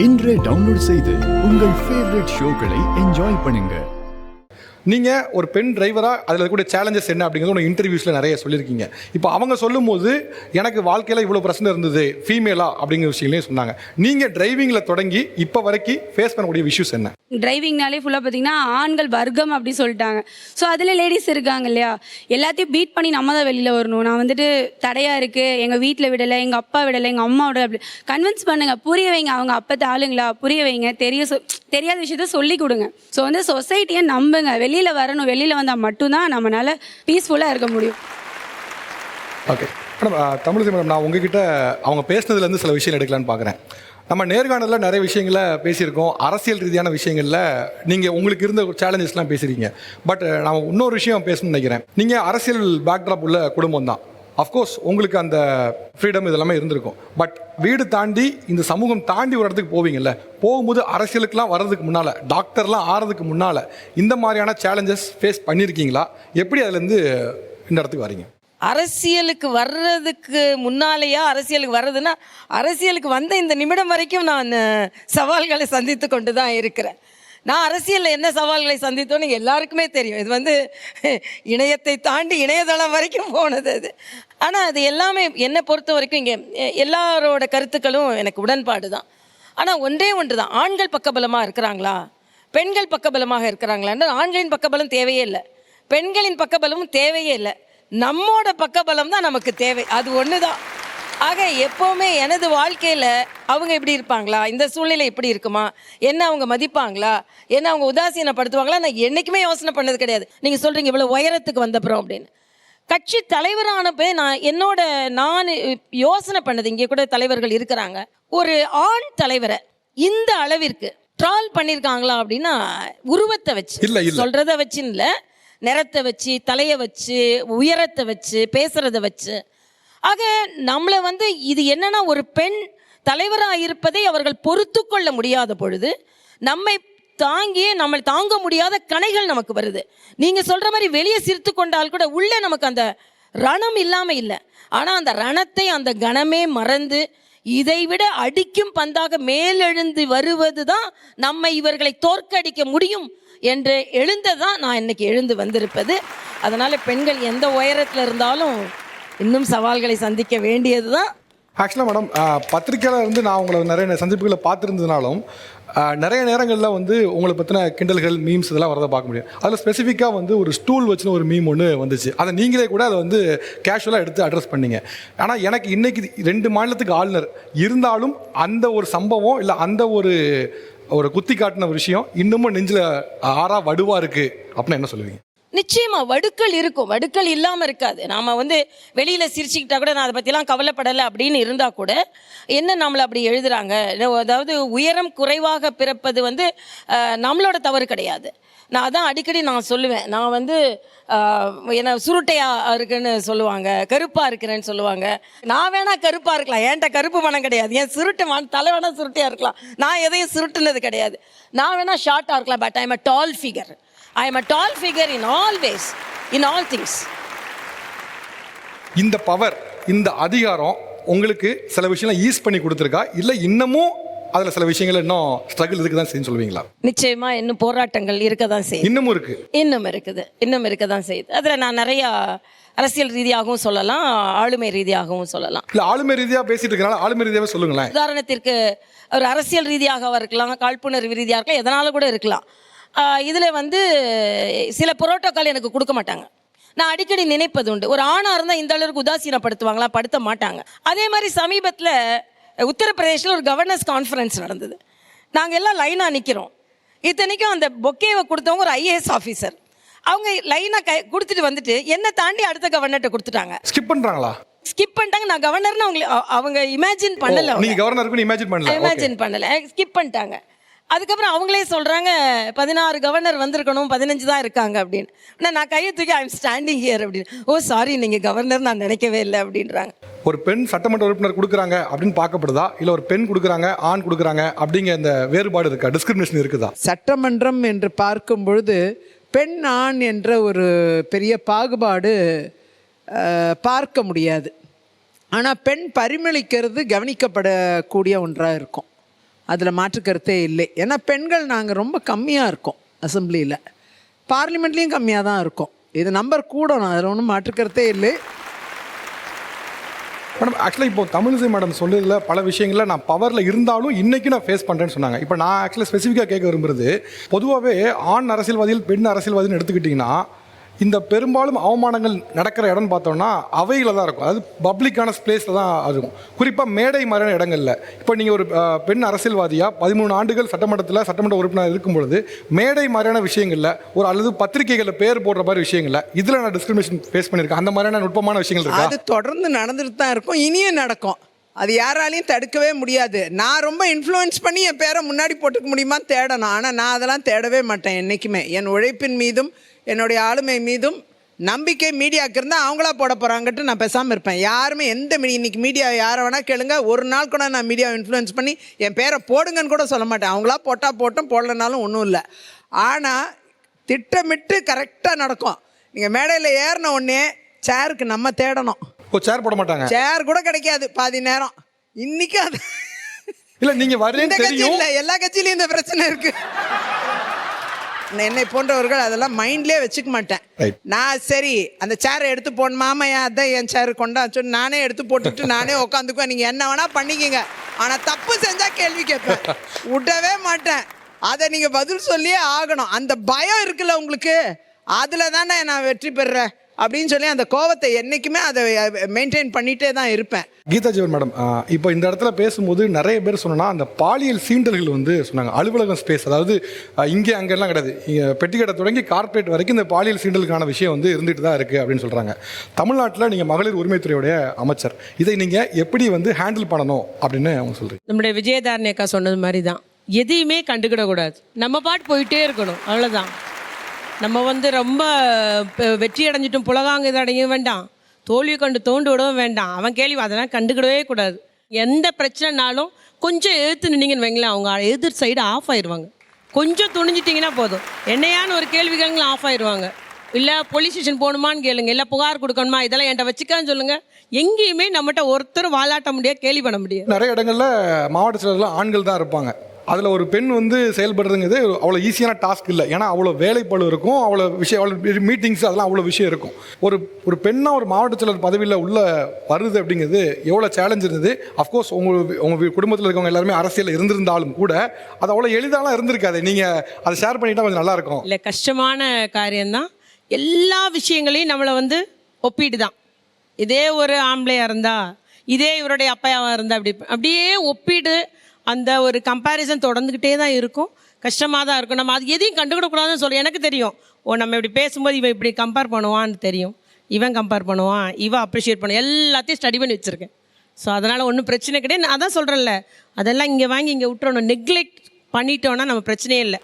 இன்றே டவுன்லோட் செய்து உங்கள் ஃபேவரட் ஷோக்களை என்ஜாய் பண்ணுங்க. நீங்கள் ஒரு பெண் டிரைவராக அதில் இருக்கக்கூடிய சேலஞ்சஸ் என்ன அப்படிங்கிறது உங்கள் இன்டர்வியூஸில் நிறைய சொல்லியிருக்கீங்க. இப்போ அவங்க சொல்லும்போது எனக்கு வாழ்க்கையில் இவ்வளோ பிரச்சனை இருந்தது ஃபீமேலா அப்படிங்கிற விஷயங்களையும் சொன்னாங்க. நீங்கள் டிரைவிங்கில் தொடங்கி இப்போ வரைக்கும் ஃபேஸ் பண்ணக்கூடிய இஷ்யூஸ் என்ன? டிரைவிங்னாலே ஃபுல்லாக பார்த்தீங்கன்னா ஆண்கள் வர்க்கம் அப்படி சொல்லிட்டாங்க. ஸோ அதில் லேடிஸ் இருக்காங்க இல்லையா, எல்லாத்தையும் பீட் பண்ணி நம்ம தான் வெளியில் வரணும். நான் வந்துட்டு தடையாக இருக்குது, எங்கள் வீட்டில் விடலை, எங்கள் அப்பா விடலை, எங்கள் அம்மா விடலை, அப்படி கன்வின்ஸ் பண்ணுங்கள், புரிய வைங்க. அவங்க அப்பத்த ஆளுங்களா, புரிய வைங்க, தெரியாத விஷயத்த சொல்லி கொடுங்க. ஸோ வந்து சொசைட்டியை நம்புங்க, வெளியில் வரணும். வெளியில் வந்தால் மட்டும்தான் நம்மளால் பீஸ்ஃபுல்லாக இருக்க முடியும். ஓகே மேடம், தமிழிசை மேடம், நான் உங்ககிட்ட அவங்க பேசுனதுலேருந்து சில விஷயம் எடுக்கலான்னு பார்க்குறேன். நம்ம நேர்காணலில் நிறைய விஷயங்களை பேசியிருக்கோம். அரசியல் ரீதியான விஷயங்களில் நீங்கள் உங்களுக்கு இருந்த சேலஞ்சஸ்லாம் பேசுகிறீங்க. பட் நான் இன்னொரு விஷயம் பேசணும்னு நினைக்கிறேன். நீங்கள் அரசியல் பேக்ட்ராப் உள்ள குடும்பம் தான். அஃப்கோர்ஸ் உங்களுக்கு அந்த ஃப்ரீடம் இதெல்லாமே இருந்திருக்கும். பட் வீடு தாண்டி இந்த சமூகம் தாண்டி ஒரு இடத்துக்கு போவீங்கல்ல, போகும்போது அரசியலுக்குலாம் வர்றதுக்கு முன்னால், டாக்டர்லாம் ஆகிறதுக்கு முன்னால் இந்த மாதிரியான சேலஞ்சஸ் ஃபேஸ் பண்ணியிருக்கீங்களா? எப்படி அதுலேருந்து இந்த இடத்துக்கு வரீங்க? அரசியலுக்கு வர்றதுக்கு முன்னாலேயா, அரசியலுக்கு வர்றதுன்னா அரசியலுக்கு வந்த இந்த நிமிடம் வரைக்கும் நான் சவால்களை சந்தித்து கொண்டு தான் இருக்கிறேன். நான் அரசியலில் என்ன சவால்களை சந்தித்தோன்னு எல்லாருக்குமே தெரியும். இது வந்து இணையத்தை தாண்டி இணையதளம் வரைக்கும் போனது அது. ஆனால் அது எல்லாமே என்னை பொறுத்த வரைக்கும் இங்கே எல்லாரோட கருத்துக்களும் எனக்கு உடன்பாடு தான். ஆனால் ஒன்றே ஒன்று தான், ஆண்கள் பக்கபலமாக இருக்கிறாங்களா, பெண்கள் பக்கபலமாக இருக்கிறாங்களான்னு. ஆண்களின் பக்கபலம் தேவையே இல்லை, பெண்களின் பக்கபலமும் தேவையே இல்லை. நம்மோட பக்கபலம் தான் நமக்கு தேவை, அது ஒன்று தான். ஆக எப்போவுமே எனது வாழ்க்கையில் அவங்க இப்படி இருப்பாங்களா, இந்த சூழ்நிலை இப்படி இருக்குமா, என்ன அவங்க மதிப்பாங்களா, என்ன அவங்க உதாசீனப்படுத்துவாங்களா, நான் என்றைக்குமே யோசனை பண்ணது கிடையாது. நீங்கள் சொல்கிறீங்க இவ்வளோ உயரத்துக்கு வந்தப்புறம் அப்படின்னு. கட்சி தலைவரானப்போ நான் யோசனை பண்ணது, இங்கே கூட தலைவர்கள் இருக்கிறாங்க, ஒரு ஆண் தலைவரை இந்த அளவிற்கு ட்ரால் பண்ணியிருக்காங்களா அப்படின்னா, உருவத்தை வச்சு சொல்கிறத வச்சுன்னு இல்லை, நிறத்தை வச்சு, தலையை வச்சு, உயரத்தை வச்சு, பேசுகிறத வச்சு. ஆக நம்மளை வந்து இது என்னன்னா, ஒரு பெண் தலைவராக இருப்பதை அவர்கள் பொறுத்து கொள்ள முடியாத பொழுது நம்மை தாங்க முடியாத கணைகள் நமக்கு வருது. நீங்கள் சொல்கிற மாதிரி வெளியே சிரித்து கொண்டால் கூட உள்ளே நமக்கு அந்த ரணம் இல்லாமல் இல்லை. ஆனால் அந்த ரணத்தை அந்த கணமே மறந்து இதைவிட அடிக்கும் பந்தாக மேலெழுந்து வருவது தான் நம்மை இவர்களை தோற்கடிக்க முடியும் என்று எழுந்ததான் நான் இன்னைக்கு எழுந்து வந்திருப்பது. அதனால் பெண்கள் எந்த உயரத்தில் இருந்தாலும் இன்னும் சவால்களை சந்திக்க வேண்டியது தான். ஆக்சுவலாக மேடம், பத்திரிக்கையில் இருந்து நான் உங்களை நிறைய சந்திப்புகளை பார்த்துருந்ததுனாலும் நிறைய நேரங்களில் வந்து உங்களை பற்றின கிண்டல்கள், மீம்ஸ் இதெல்லாம் வரதை பார்க்க முடியும். அதில் ஸ்பெசிஃபிக்காக வந்து ஒரு ஸ்டூல் வச்சுன்னு ஒரு மீம் ஒன்று வந்துச்சு. அதை நீங்களே கூட அதை வந்து கேஷுவலாக எடுத்து அட்ரஸ் பண்ணீங்க. ஆனால் எனக்கு இன்றைக்கி 2 மாநிலத்துக்கு ஆளுநர் இருந்தாலும் அந்த ஒரு சம்பவம் இல்லை அந்த ஒரு குத்தி காட்டின ஒரு விஷயம் இன்னமும் நெஞ்சில் ஆறா வடுவாக இருக்குது அப்படின்னு என்ன சொல்லுவீங்க? நிச்சயமா வடுக்கள் இருக்கும், வடுக்கள் இல்லாமல் இருக்காது. நாம் வந்து வெளியில் சிரிச்சுக்கிட்டா கூட நான் அதை பற்றிலாம் கவலைப்படலை அப்படின்னு இருந்தால் கூட என்ன நம்மளை அப்படி எழுதுகிறாங்க. அதாவது உயரம் குறைவாக பிறப்பது வந்து நம்மளோட தவறு கிடையாது. நான் அதான் அடிக்கடி நான் சொல்லுவேன். நான் வந்து என்ன சுருட்டையாக இருக்குன்னு சொல்லுவாங்க, கருப்பாக இருக்கிறேன்னு சொல்லுவாங்க. நான் வேணால் கருப்பாக இருக்கலாம், என்கிட்ட கருப்பு மனம் கிடையாது. ஏன் தலை வேணால் சுருட்டையாக இருக்கலாம், நான் எதையும் சுருட்டுனது கிடையாது. நான் வேணால் ஷார்ட்டாக இருக்கலாம், but I am a tall figure. I am a tall figure in all ways, in all things. இந்த பவர், இந்த அதிகாரம் உங்களுக்கு சில விஷயங்களை ஈஸ் பண்ணி கொடுத்துருக்கா, இல்லை இன்னமும் அதில் சில விஷயங்கள் இன்னும் ஸ்ட்ரகிள் இருக்குது தான் செய்யுன்னு சொல்லுவீங்களா? நிச்சயமா இன்னும் போராட்டங்கள் இருக்க தான் செய்யுது. இன்னும் இருக்க தான் செய்யுது. அதில் நான் நிறையா அரசியல் ரீதியாகவும் சொல்லலாம், ஆளுமை ரீதியாகவும் சொல்லலாம். இல்லை, ஆளுமை ரீதியாக பேசிட்டு இருக்கனால ஆளுமை ரீதியாகவே சொல்லுங்களேன். உதாரணத்திற்கு ஒரு அரசியல் ரீதியாக இருக்கலாம், காழ்ப்புணர்வு ரீதியாக இருக்கலாம், எதனால கூட இருக்கலாம். இதில் வந்து சில புரோட்டோக்கால் எனக்கு கொடுக்க மாட்டாங்க. நான் அடிக்கடி நினைப்பது உண்டு, ஒரு ஆணாக இருந்தால் இந்த அளவுக்கு உதாசீனப்படுத்துவாங்களா, படுத்த மாட்டாங்க. அதே மாதிரி சமீபத்தில் உத்தரப்பிரதேசில் ஒரு கவர்னர்ஸ் கான்ஃபரன்ஸ் நடந்தது. நாங்கள் எல்லாம் லைனாக நிற்கிறோம். இத்தனைக்கும் அந்த பொக்கேவை கொடுத்தவங்க ஒரு ஐஏஎஸ் ஆஃபீஸர். அவங்க லைனாக கொடுத்துட்டு வந்துட்டு என்னை தாண்டி அடுத்த கவர்னர்கிட்ட கொடுத்துட்டாங்க. ஸ்கிப் பண்ணிட்டாங்க. நான் கவர்னர்னு அவங்க இமேஜின் பண்ணலை. இமேஜின் பண்ணலை, ஸ்கிப் பண்ணிட்டாங்க. அதுக்கப்புறம் அவங்களே சொல்கிறாங்க 16 கவர்னர் வந்திருக்கணும், 15 தான் இருக்காங்க அப்படின்னு. நான் கையை தூக்கி ஐ எம் ஸ்டாண்டிங் ஹியர் அப்படின்னு. ஓ சாரி, நீங்கள் கவர்னர் நான் நினைக்கவே இல்லை அப்படின்றாங்க. ஒரு பெண் சட்டமன்ற உறுப்பினர் கொடுக்குறாங்க அப்படின்னு பார்க்கப்படுதா, இல்லை ஒரு பெண் கொடுக்குறாங்க, ஆண் கொடுக்குறாங்க அப்படிங்கிற இந்த வேறுபாடு இருக்கா, டிஸ்கிரிமினேஷன் இருக்குதா? சட்டமன்றம் என்று பார்க்கும் பொழுது பெண் ஆண் என்ற ஒரு பெரிய பாகுபாடு பார்க்க முடியாது. ஆனால் பெண் பரிமளிக்கிறது கவனிக்கப்படக்கூடிய ஒன்றாக இருக்கும். அதில் மாற்று கருத்தே இல்லை. ஏன்னா பெண்கள் நாங்கள் ரொம்ப கம்மியாக இருக்கோம், அசெம்பிளியில் பார்லிமெண்ட்லேயும் கம்மியாக தான் இருக்கோம். இது நம்பர் கூடணும், அதில் ஒன்றும் மாற்று கருத்தே இல்லை. மேடம் ஆக்சுவலாக இப்போ தமிழிசை மேடம் சொன்னதில் பல விஷயங்களில் நான் பவரில் இருந்தாலும் இன்றைக்கி நான் ஃபேஸ் பண்ணுறேன்னு சொன்னாங்க. இப்போ நான் ஆக்சுவலாக ஸ்பெசிஃபிக்காக கேட்க விரும்புகிறது, பொதுவாகவே ஆண் அரசியல்வாதிகள் பெண் அரசியல்வாதின்னு எடுத்துக்கிட்டிங்கன்னா இந்த பெரும்பாலும் அவமானங்கள் நடக்கிற இடம்னு பார்த்தோம்னா அவையில் தான் இருக்கும், அதாவது பப்ளிக்கான ஸ்பேஸில் தான் இருக்கும், குறிப்பாக மேடை மாதிரியான இடங்களில். இப்போ நீங்கள் ஒரு பெண் அரசியல்வாதியாக 13 ஆண்டுகள் சட்டமன்ற உறுப்பினர் இருக்கும் பொழுது மேடை மாதிரியான விஷயங்களில் ஒரு அல்லது பத்திரிகைகளில் பேர் போடுற மாதிரி விஷயங்களில் இதில் நான் டிஸ்கிரிமினேஷன் ஃபேஸ் பண்ணியிருக்கேன். அந்த மாதிரியான நுட்பமான விஷயங்கள் இருக்கு. அது தொடர்ந்து நடந்துட்டு தான் இருக்கும், இனியும் நடக்கும். அது யாராலையும் தடுக்கவே முடியாது. நான் ரொம்ப இன்ஃப்ளூயன்ஸ் பண்ணி என் பேரை முன்னாடி போட்டுக்க முடியுமான்னு தேடணும். ஆனால் நான் அதெல்லாம் தேடவே மாட்டேன் என்றைக்குமே. என் உழைப்பின் மீதும் என்னுடைய ஆளுமை மீதும் நம்பிக்கை மீடியாவுக்கு இருந்தால் அவங்களா போட போகிறாங்கட்டு நான் பேசாமல் இருப்பேன். யாருமே எந்த இன்றைக்கி மீடியா யாரை வேணால் கேளுங்க, ஒரு நாள் கூட நான் மீடியாவை இன்ஃப்ளூயன்ஸ் பண்ணி என் பேரை போடுங்கன்னு கூட சொல்ல மாட்டேன். அவங்களா போட்டால் போட்டோம், போடலனாலும் ஒன்றும் இல்லை. ஆனால் திட்டமிட்டு கரெக்டாக நடக்கும். நீங்கள் மேடையில் ஏறின உடனே சேருக்கு நம்ம தேடணும். சேர் போட மாட்டாங்க, சேர் கூட கிடைக்காது பாதி நேரம். இன்னைக்கு அது இல்லை, நீங்கள் வரீங்க தெரியும். இல்லை, எல்லா கட்சியிலையும் இந்த பிரச்சனை இருக்குது. என்னை போன்றவர்கள் அதெல்லாம் மைண்ட்லேயே வச்சுக்க மாட்டேன். நான் சரி அந்த சேரை எடுத்து போடணும், மாமையா அதான் என் சேரு கொண்டா சொல்லி நானே எடுத்து போட்டுட்டு நானே உட்காந்துக்குவேன். நீங்கள் என்ன வேணால் பண்ணிக்கிங்க, ஆனால் தப்பு செஞ்சால் கேள்வி கேட்பேன், விடவே மாட்டேன். அதை நீங்கள் பதில் சொல்லியே ஆகணும். அந்த பயம் இருக்குல்ல உங்களுக்கு, அதில் தானே நான் வெற்றி பெறுறேன் அப்படின்னு சொல்லி அந்த கோவத்தை என்றைக்குமே அதை மெயின்டைன் பண்ணிகிட்டே தான் இருப்பேன். கீதா ஜீவன் மேடம், இப்போ இந்த இடத்துல பேசும்போது நிறைய பேர் சொன்னா அந்த பாலியல் சீண்டல்கள் வந்து சொன்னாங்க. அலுவலகம் ஸ்பேஸ், அதாவது இங்கே அங்கெல்லாம் கிடையாது, இங்கே பெட்டிக்கடை தொடங்கி கார்ப்பரேட் வரைக்கும் இந்த பாலியல் சீண்டலுக்கான விஷயம் வந்து இருந்துகிட்டு தான் இருக்குது அப்படின்னு சொல்கிறாங்க. தமிழ்நாட்டில் நீங்கள் மகளிர் உரிமைத்துறையுடைய அமைச்சர், இதை நீங்கள் எப்படி வந்து ஹேண்டில் பண்ணணும் அப்படின்னு அவங்க சொல்கிறீங்க? நம்முடைய விஜயதாரணி அக்கா சொன்னது மாதிரி தான், எதையுமே கண்டுக்கிடக்கூடாது, நம்ம பாட்டு போயிட்டே இருக்கணும், அவ்வளோதான். நம்ம வந்து ரொம்ப வெற்றி அடைஞ்சிட்டும் புலகாங்க இதை அடைய வேண்டாம், தோல்வியை கண்டு தோண்டு விடவும் வேண்டாம். அவன் கேள்வி அதெல்லாம் கண்டுக்கிடவே கூடாது. எந்த பிரச்சனைனாலும் கொஞ்சம் எதிர்த்து நின்னீங்கன்னு வைங்களேன், அவங்க எதிர் சைடு ஆஃப் ஆயிடுவாங்க. கொஞ்சம் துணிஞ்சிட்டிங்கன்னா போதும், என்னையான்னு ஒரு கேள்விகளும் ஆஃப் ஆயிடுவாங்க. இல்லை போலீஸ் ஸ்டேஷன் போகணுமான்னு கேளுங்க, இல்லை புகார் கொடுக்கணுமா, இதெல்லாம் என்கிட்ட வச்சுக்கான்னு சொல்லுங்கள். எங்கேயுமே நம்மகிட்ட ஒருத்தர் வாலாட்ட முடியாது, கேள்வி பண்ண முடியாது. நிறைய இடங்களில் மாவட்ட செயலர்கள் ஆண்கள் தான் இருப்பாங்க. அதில் ஒரு பெண் வந்து செயல்படுறதுங்கிறது அவ்வளோ ஈஸியான டாஸ்க் இல்லை. ஏன்னா அவ்வளோ வேலைப்பளு இருக்கும், அவ்வளோ விஷயம், அவ்வளோ மீட்டிங்ஸ், அதெல்லாம் அவ்வளோ விஷயம் இருக்கும். ஒரு பெண்ணாக ஒரு மாவட்ட செயலர் பதவியில் உள்ள வருது அப்படிங்கிறது எவ்வளோ சேலஞ்ச் இருந்தது. அஃப்கோர்ஸ் உங்கள் குடும்பத்தில் இருக்கவங்க எல்லாருமே அரசியலில் இருந்திருந்தாலும் கூட அது அவ்வளோ எளிதாலாம் இருந்திருக்காது. நீங்கள் அதை ஷேர் பண்ணிட்டா கொஞ்சம் நல்லாயிருக்கும். இல்லை, கஷ்டமான காரியம்தான். எல்லா விஷயங்களையும் நம்மளை வந்து ஒப்பிட்டு தான், இதே ஒரு ஆம்பளையாக இருந்தால், இதே இவருடைய அப்பாயாவாக இருந்தால், அப்படியே ஒப்பிட்டு அந்த ஒரு கம்பேரிசன் தொடர்ந்துக்கிட்டே தான் இருக்கும். கஷ்டமாக தான் இருக்கும். நம்ம அது எதையும் கண்டுக்கிடக்கூடாதுன்னு சொல்லி எனக்கு தெரியும். நம்ம இப்படி பேசும்போது இவன் இப்படி கம்பேர் பண்ணுவான்னு தெரியும், இவன் கம்பேர் பண்ணுவான், இவன் அப்ரிஷியேட் பண்ணுவான், எல்லாத்தையும் ஸ்டடி பண்ணி வச்சுருக்கேன். ஸோ அதனால் ஒன்றும் பிரச்சனை கிடையாது. நான் அதான் சொல்கிறேன்ல, அதெல்லாம் இங்கே வாங்கி இங்கே விட்டுறணும். நெக்லெக்ட் பண்ணிட்டோன்னா நம்ம பிரச்சனையே இல்லை.